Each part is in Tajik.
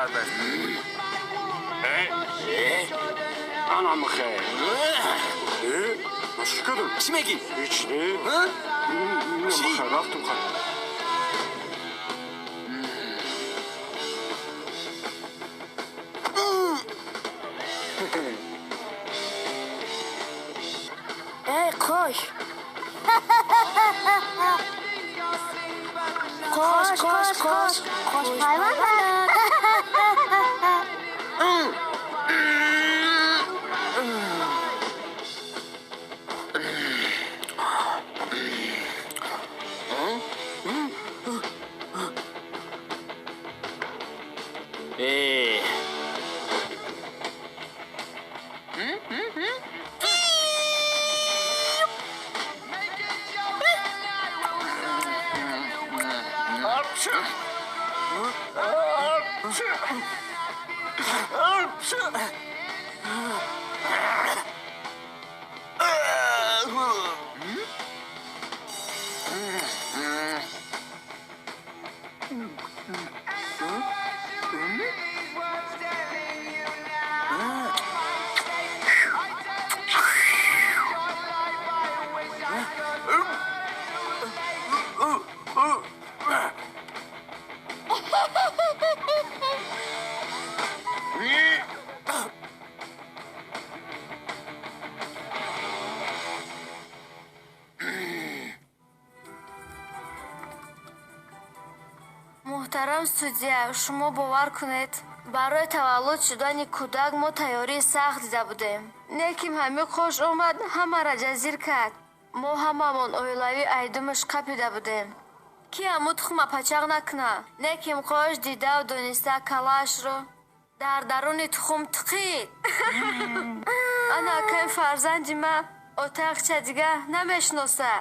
سربست anam خیر چی کردم؟ چی میگی؟ هیچ نه چی؟ رفتم خواهد ای قاش قاش پیوند محترم судья, шумо бовар кунед барои таваллуд шудани кӯдак мо тайёрии сахт дида будем. Неким ҳами қош омад, ҳамаро ҷазир кард. Мо ҳамамон оилавӣ айдумаш қапида будем. Ки аму тухма пачақ накуна. Неким қош дидау дониста калашро дар даруни тухм тиқид. Ана акаи фарзанди ма отақча дига намешноса.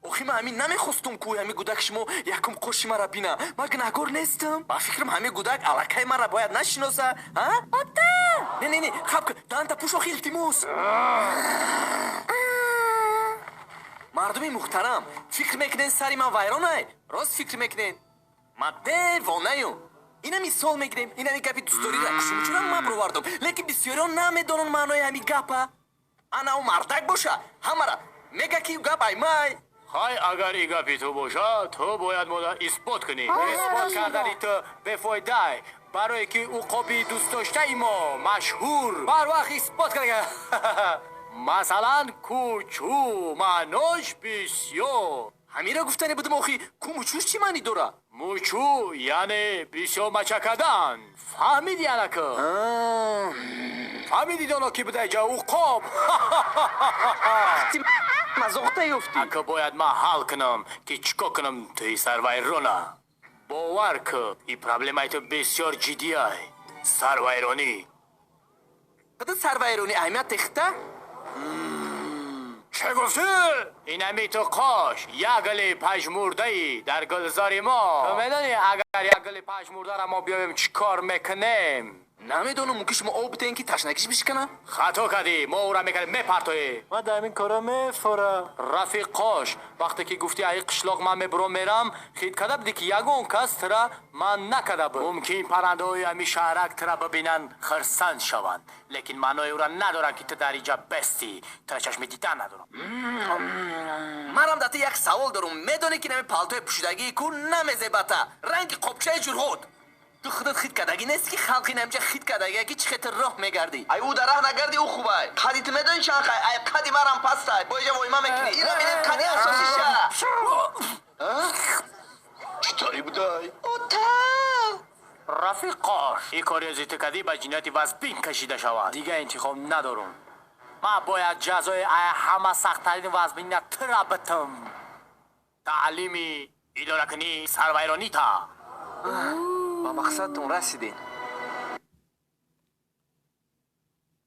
охи ман ҳамин намехостум ку ҳами гӯдаки шумо якум қоши мара бина. ман гунаҳгор нестам. ба фикрам ҳами гӯдак аллакай мара бояд нашиноса. ота не хаб данта пуш охи илтимос. мардуми муҳтарам, фикр мекунен сари ман вайронай? рост фикр мекунен? ман девонаю. ина мисол мегирем, инами гапи дӯстдориро шумчунам ман бировардум, лекин бисёрион намедонанд маънои ҳами гапа. анау мардак боша ҳамара мега ки гап аймай. خواهی اگر ای گپی تو باشد تو باید مادر اثبات کنی. اثبات کردنی تو بفایده برای که او قابی دوست داشته ای ما مشهور بر وقت اثبات کنی. مثلا کوچو معناش بسیار همین را گفتنی بودم آخی کو موچوش چی معنی داره؟ موچو یعنی بسیار مچه کردن. فهمیدی انکه؟ فهمیدی دانا کی بوده جا او قاب. مزاقتا یفتی اکه باید من حل کنم که چکا کنم توی سروایرونه. باور که این پرابلمای تو بسیار جدیه. سروایرونی قدر سروایرونی اهمیت تخته؟ چه گفتی؟ این همی تو قاش یک گل پژمرده ای در گلزار ما. تو میدونی اگر یک گل پژمرده را ما بیایم چی کار میکنیم؟ نمیدونم ممکن شما آب بتین که تشنگیش بشکنه؟ خطا کردی ما او را میکنیم میپرتوی ما در این کارا میفوره. رفیق قاش وقتی که گفتی ای قشلاق من میبرم میرم خید کده بدی که یگون کس ترا من نکده بود. ممکن پرنده های همی شهرک ترا ببینن خرسند شوند لیکن معنای او را ندارن که تو در اینجا بستی. ترا چشم دیدن ندارم. منم داتی یک سوال دارم. میدونی که نمی پالتوی پوشیدگی کو نمیزیبته رنگ قبچه جورهود تو خودت خید کدگی نیست که خلقی نمیشه خید کدگی که چه خطر راه میگردی ای او دراه نگردی او خوبه قدیت میدونی چند خواهی ای قدی مرم پستای بایجا وایما میکنی اینا میدیم قدی اساسیشه چطوری بودای؟ اوتا رفیق قاش این کاری از کدی به جنایت وزبین کشیده شود. دیگه انتخاب ندارم. من باید جزای همه سخت‌ترین وزبین ترا بتم. تعلیمی اداره کنی سروایرانی تا با مقصدتون رسیدین.